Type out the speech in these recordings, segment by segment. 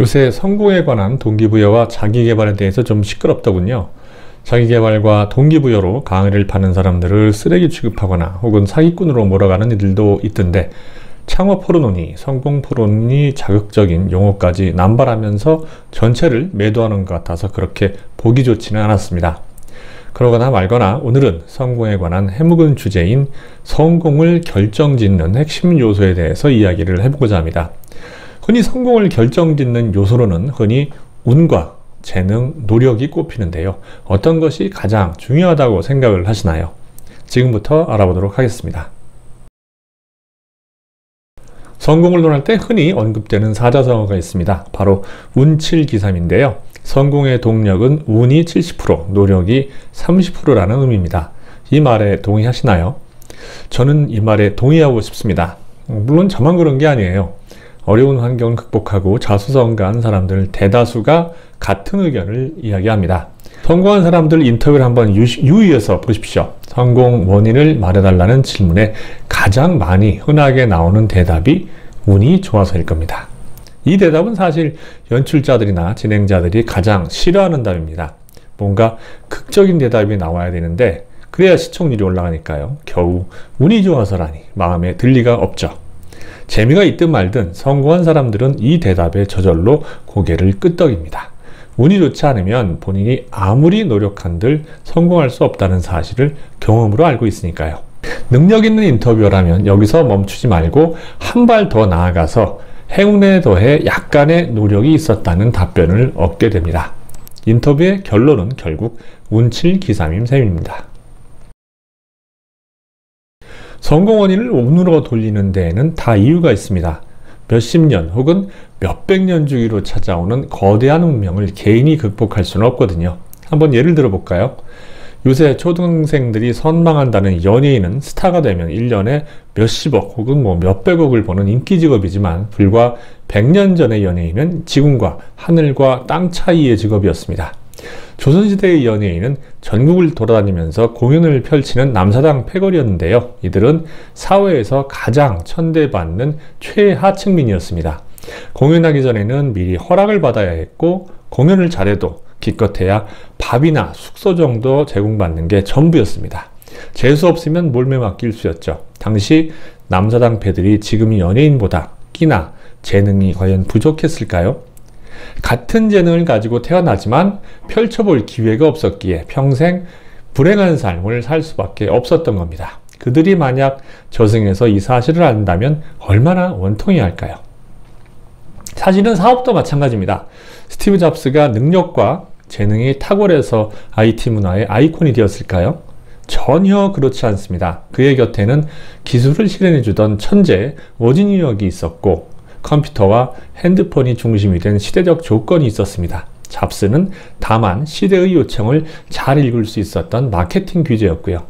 요새 성공에 관한 동기부여와 자기계발에 대해서 좀 시끄럽더군요. 자기계발과 동기부여로 강의를 파는 사람들을 쓰레기 취급하거나 혹은 사기꾼으로 몰아가는 이들도 있던데, 창업 포르노니, 성공 포르노니 자극적인 용어까지 남발하면서 전체를 매도하는 것 같아서 그렇게 보기 좋지는 않았습니다. 그러거나 말거나 오늘은 성공에 관한 해묵은 주제인 성공을 결정짓는 핵심 요소에 대해서 이야기를 해보고자 합니다. 흔히 성공을 결정짓는 요소로는 흔히 운과 재능, 노력이 꼽히는데요. 어떤 것이 가장 중요하다고 생각을 하시나요? 지금부터 알아보도록 하겠습니다. 성공을 논할 때 흔히 언급되는 사자성어가 있습니다. 바로 운칠기삼인데요. 성공의 동력은 운이 70%, 노력이 30%라는 의미입니다. 이 말에 동의하시나요? 저는 이 말에 동의하고 싶습니다. 물론 저만 그런 게 아니에요. 어려운 환경을 극복하고 자수성가한 사람들 대다수가 같은 의견을 이야기합니다. 성공한 사람들 인터뷰를 한번 유의해서 보십시오. 성공 원인을 말해달라는 질문에 가장 많이 흔하게 나오는 대답이 운이 좋아서일 겁니다. 이 대답은 사실 연출자들이나 진행자들이 가장 싫어하는 답입니다. 뭔가 극적인 대답이 나와야 되는데 그래야 시청률이 올라가니까요. 겨우 운이 좋아서라니 마음에 들 리가 없죠. 재미가 있든 말든 성공한 사람들은 이 대답에 저절로 고개를 끄덕입니다. 운이 좋지 않으면 본인이 아무리 노력한들 성공할 수 없다는 사실을 경험으로 알고 있으니까요. 능력 있는 인터뷰어라면 여기서 멈추지 말고 한 발 더 나아가서 행운에 더해 약간의 노력이 있었다는 답변을 얻게 됩니다. 인터뷰의 결론은 결국 운칠기삼인 셈입니다. 성공 원인을 운으로 돌리는 데에는 다 이유가 있습니다. 몇십 년 혹은 몇백 년 주기로 찾아오는 거대한 운명을 개인이 극복할 수는 없거든요. 한번 예를 들어 볼까요? 요새 초등생들이 선망한다는 연예인은 스타가 되면 1년에 몇십억 혹은 몇백억을 버는 인기 직업이지만 불과 100년 전의 연예인은 지금과 하늘과 땅 차이의 직업이었습니다. 조선시대의 연예인은 전국을 돌아다니면서 공연을 펼치는 남사당 패거리였는데요. 이들은 사회에서 가장 천대받는 최하층민이었습니다. 공연하기 전에는 미리 허락을 받아야 했고 공연을 잘해도 기껏해야 밥이나 숙소 정도 제공받는 게 전부였습니다. 재수 없으면 몰매 맡길 수였죠. 당시 남사당 패들이 지금의 연예인보다 끼나 재능이 과연 부족했을까요? 같은 재능을 가지고 태어나지만 펼쳐볼 기회가 없었기에 평생 불행한 삶을 살 수밖에 없었던 겁니다. 그들이 만약 저승에서 이 사실을 안다면 얼마나 원통해할까요? 사실은 사업도 마찬가지입니다. 스티브 잡스가 능력과 재능이 탁월해서 IT 문화의 아이콘이 되었을까요? 전혀 그렇지 않습니다. 그의 곁에는 기술을 실현해주던 천재 워지니역이 있었고 컴퓨터와 핸드폰이 중심이 된 시대적 조건이 있었습니다. 잡스는 다만 시대의 요청을 잘 읽을 수 있었던 마케팅 귀재였고요.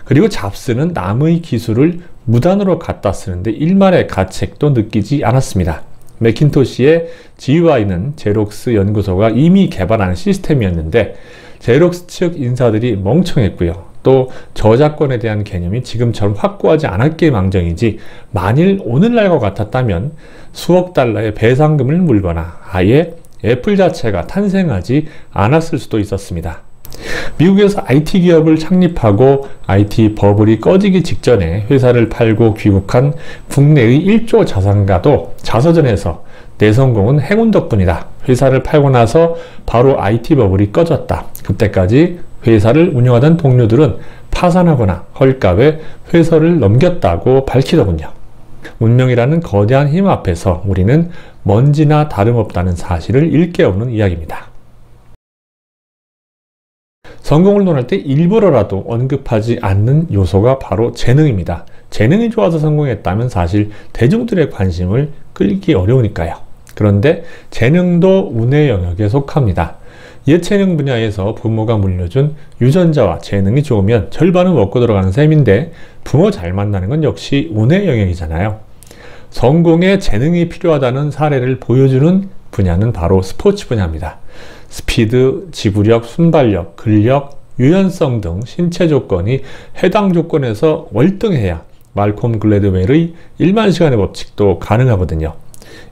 그리고 잡스는 남의 기술을 무단으로 갖다 쓰는데 일말의 가책도 느끼지 않았습니다. 매킨토시의 GUI는 제록스 연구소가 이미 개발한 시스템이었는데 제록스 측 인사들이 멍청했고요. 또 저작권에 대한 개념이 지금처럼 확고하지 않았기에 망정이지 만일 오늘날과 같았다면 수억 달러의 배상금을 물거나 아예 애플 자체가 탄생하지 않았을 수도 있었습니다. 미국에서 IT 기업을 창립하고 IT 버블이 꺼지기 직전에 회사를 팔고 귀국한 국내의 1조 자산가도 자서전에서 내 성공은 행운 덕분이다. 회사를 팔고 나서 바로 IT 버블이 꺼졌다. 그때까지 회사를 운영하던 동료들은 파산하거나 헐값에 회사를 넘겼다고 밝히더군요. 운명이라는 거대한 힘 앞에서 우리는 먼지나 다름없다는 사실을 일깨우는 이야기입니다. 성공을 논할 때 일부러라도 언급하지 않는 요소가 바로 재능입니다. 재능이 좋아서 성공했다면 사실 대중들의 관심을 끌기 어려우니까요. 그런데 재능도 운의 영역에 속합니다. 예체능 분야에서 부모가 물려준 유전자와 재능이 좋으면 절반은 먹고 들어가는 셈인데 부모 잘 만나는 건 역시 운의 영역이잖아요. 성공에 재능이 필요하다는 사례를 보여주는 분야는 바로 스포츠 분야입니다. 스피드, 지구력, 순발력, 근력, 유연성 등 신체 조건이 해당 조건에서 월등해야 말콤 글래드웰의 1만 시간의 법칙도 가능하거든요.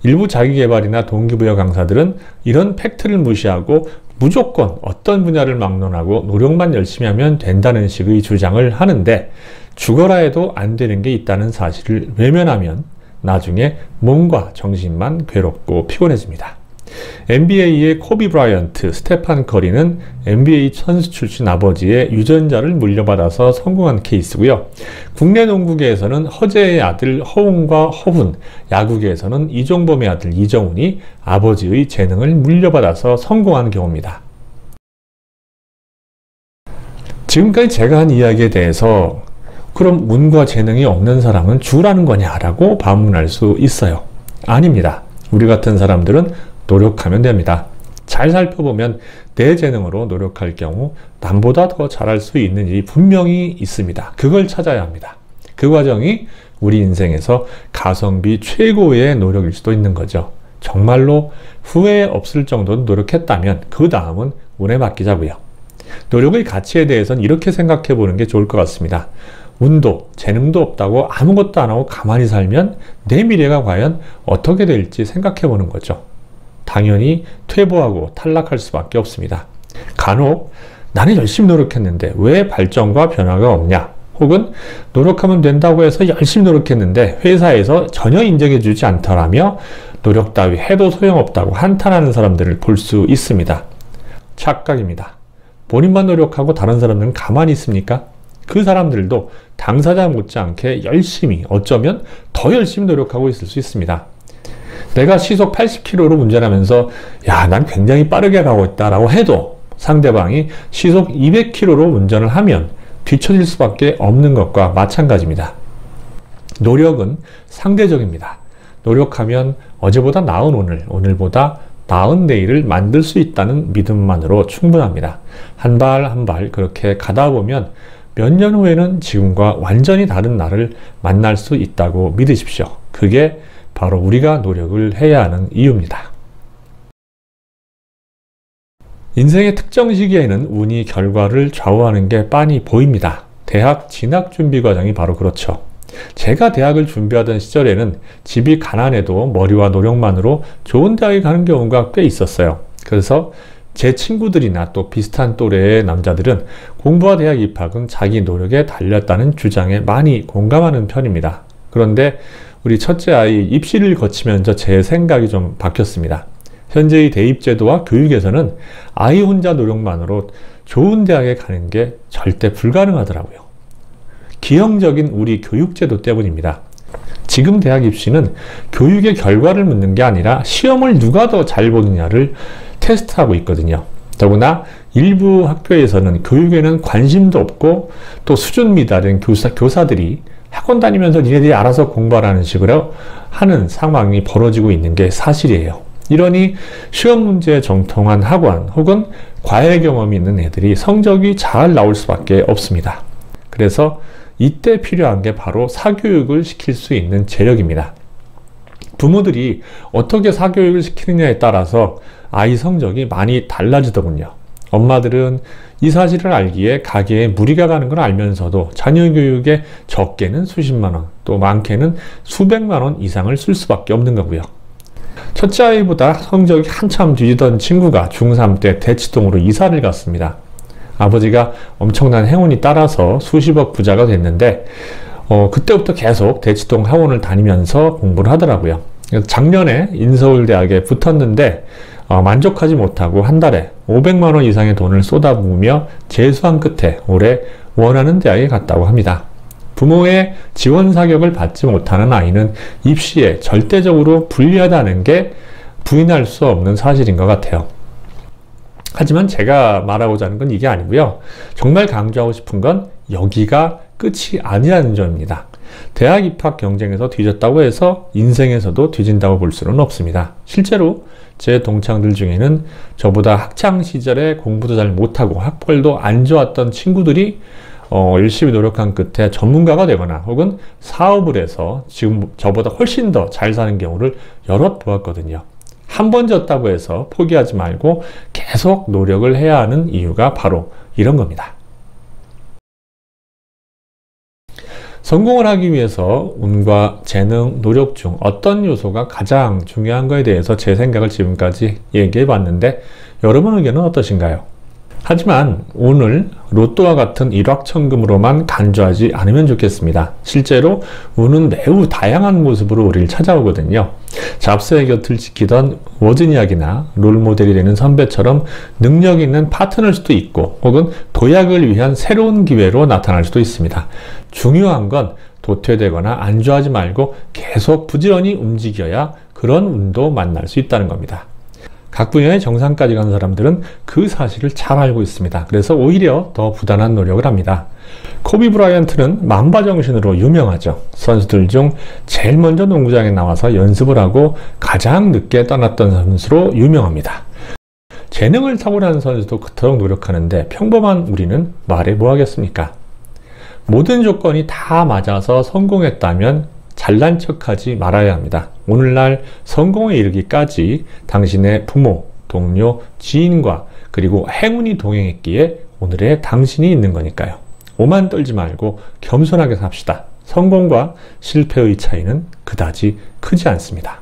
일부 자기계발이나 동기부여 강사들은 이런 팩트를 무시하고 무조건 어떤 분야를 막론하고 노력만 열심히 하면 된다는 식의 주장을 하는데, 죽어라 해도 안 되는 게 있다는 사실을 외면하면 나중에 몸과 정신만 괴롭고 피곤해집니다. NBA의 코비 브라이언트, 스테판 커리는 NBA 선수 출신 아버지의 유전자를 물려받아서 성공한 케이스고요. 국내 농구계에서는 허재의 아들 허웅과 허훈, 야구계에서는 이종범의 아들 이정훈이 아버지의 재능을 물려받아서 성공한 경우입니다. 지금까지 제가 한 이야기에 대해서 그럼 운과 재능이 없는 사람은 죽으라는 거냐라고 반문할 수 있어요. 아닙니다. 우리 같은 사람들은 노력하면 됩니다. 잘 살펴보면 내 재능으로 노력할 경우 남보다 더 잘할 수 있는 일이 분명히 있습니다. 그걸 찾아야 합니다. 그 과정이 우리 인생에서 가성비 최고의 노력일 수도 있는 거죠. 정말로 후회 없을 정도로 노력했다면 그 다음은 운에 맡기자고요. 노력의 가치에 대해서는 이렇게 생각해 보는 게 좋을 것 같습니다. 운도 재능도 없다고 아무것도 안 하고 가만히 살면 내 미래가 과연 어떻게 될지 생각해 보는 거죠. 당연히 퇴보하고 탈락할 수밖에 없습니다. 간혹 나는 열심히 노력했는데 왜 발전과 변화가 없냐, 혹은 노력하면 된다고 해서 열심히 노력했는데 회사에서 전혀 인정해주지 않더라며 노력 따위 해도 소용없다고 한탄하는 사람들을 볼 수 있습니다. 착각입니다. 본인만 노력하고 다른 사람들은 가만히 있습니까? 그 사람들도 당사자 못지않게 열심히, 어쩌면 더 열심히 노력하고 있을 수 있습니다. 내가 시속 80km로 운전하면서 야, 난 굉장히 빠르게 가고 있다라고 해도 상대방이 시속 200km로 운전을 하면 뒤처질 수밖에 없는 것과 마찬가지입니다. 노력은 상대적입니다. 노력하면 어제보다 나은 오늘, 오늘보다 나은 내일을 만들 수 있다는 믿음만으로 충분합니다. 한 발 한 발 그렇게 가다 보면 몇 년 후에는 지금과 완전히 다른 나를 만날 수 있다고 믿으십시오. 그게 바로 우리가 노력을 해야 하는 이유입니다. 인생의 특정 시기에는 운이 결과를 좌우하는 게 빤히 보입니다. 대학 진학 준비 과정이 바로 그렇죠. 제가 대학을 준비하던 시절에는 집이 가난해도 머리와 노력만으로 좋은 대학에 가는 경우가 꽤 있었어요. 그래서 제 친구들이나 또 비슷한 또래의 남자들은 공부와 대학 입학은 자기 노력에 달렸다는 주장에 많이 공감하는 편입니다. 그런데 우리 첫째 아이 입시를 거치면서 제 생각이 좀 바뀌었습니다. 현재의 대입제도와 교육에서는 아이 혼자 노력만으로 좋은 대학에 가는 게 절대 불가능하더라고요. 기형적인 우리 교육제도 때문입니다. 지금 대학 입시는 교육의 결과를 묻는 게 아니라 시험을 누가 더 잘 보느냐를 테스트하고 있거든요. 더구나 일부 학교에서는 교육에는 관심도 없고 또 수준 미달인 교사들이 학원 다니면서 니네들이 알아서 공부하라는 식으로 하는 상황이 벌어지고 있는 게 사실이에요. 이러니 시험 문제에 정통한 학원 혹은 과외 경험이 있는 애들이 성적이 잘 나올 수밖에 없습니다. 그래서 이때 필요한 게 바로 사교육을 시킬 수 있는 재력입니다. 부모들이 어떻게 사교육을 시키느냐에 따라서 아이 성적이 많이 달라지더군요. 엄마들은 이 사실을 알기에 가게에 무리가 가는 걸 알면서도 자녀 교육에 적게는 수십만 원, 또 많게는 수백만 원 이상을 쓸 수밖에 없는 거고요. 첫째 아이보다 성적이 한참 뒤지던 친구가 중3 때 대치동으로 이사를 갔습니다. 아버지가 엄청난 행운이 따라서 수십억 부자가 됐는데 그때부터 계속 대치동 학원을 다니면서 공부를 하더라고요. 작년에 인서울대학에 붙었는데 만족하지 못하고 한 달에 500만 원 이상의 돈을 쏟아부으며 재수한 끝에 올해 원하는 대학에 갔다고 합니다. 부모의 지원 사격을 받지 못하는 아이는 입시에 절대적으로 불리하다는 게 부인할 수 없는 사실인 것 같아요. 하지만 제가 말하고자 하는 건 이게 아니고요. 정말 강조하고 싶은 건 여기가 끝이 아니라는 점입니다. 대학 입학 경쟁에서 뒤졌다고 해서 인생에서도 뒤진다고 볼 수는 없습니다. 실제로 제 동창들 중에는 저보다 학창 시절에 공부도 잘 못하고 학벌도 안 좋았던 친구들이 열심히 노력한 끝에 전문가가 되거나 혹은 사업을 해서 지금 저보다 훨씬 더 잘 사는 경우를 여럿 보았거든요. 한 번 졌다고 해서 포기하지 말고 계속 노력을 해야 하는 이유가 바로 이런 겁니다. 성공을 하기 위해서 운과 재능, 노력 중 어떤 요소가 가장 중요한 거에 대해서 제 생각을 지금까지 얘기해 봤는데 여러분 의견은 어떠신가요? 하지만 오늘 로또와 같은 일확천금으로만 간주하지 않으면 좋겠습니다. 실제로 운은 매우 다양한 모습으로 우리를 찾아오거든요. 잡스의 곁을 지키던 워즈니악이나 롤모델이 되는 선배처럼 능력 있는 파트너일 수도 있고 혹은 도약을 위한 새로운 기회로 나타날 수도 있습니다. 중요한 건 도태되거나 안주하지 말고 계속 부지런히 움직여야 그런 운도 만날 수 있다는 겁니다. 각 분야의 정상까지 간 사람들은 그 사실을 잘 알고 있습니다. 그래서 오히려 더 부단한 노력을 합니다. 코비 브라이언트는 만바 정신으로 유명하죠. 선수들 중 제일 먼저 농구장에 나와서 연습을 하고 가장 늦게 떠났던 선수로 유명합니다. 재능을 탁월한 선수도 그토록 노력하는데 평범한 우리는 말해 뭐 하겠습니까? 모든 조건이 다 맞아서 성공했다면 잘난 척하지 말아야 합니다. 오늘날 성공에 이르기까지 당신의 부모, 동료, 지인과 그리고 행운이 동행했기에 오늘의 당신이 있는 거니까요. 오만 떨지 말고 겸손하게 삽시다. 성공과 실패의 차이는 그다지 크지 않습니다.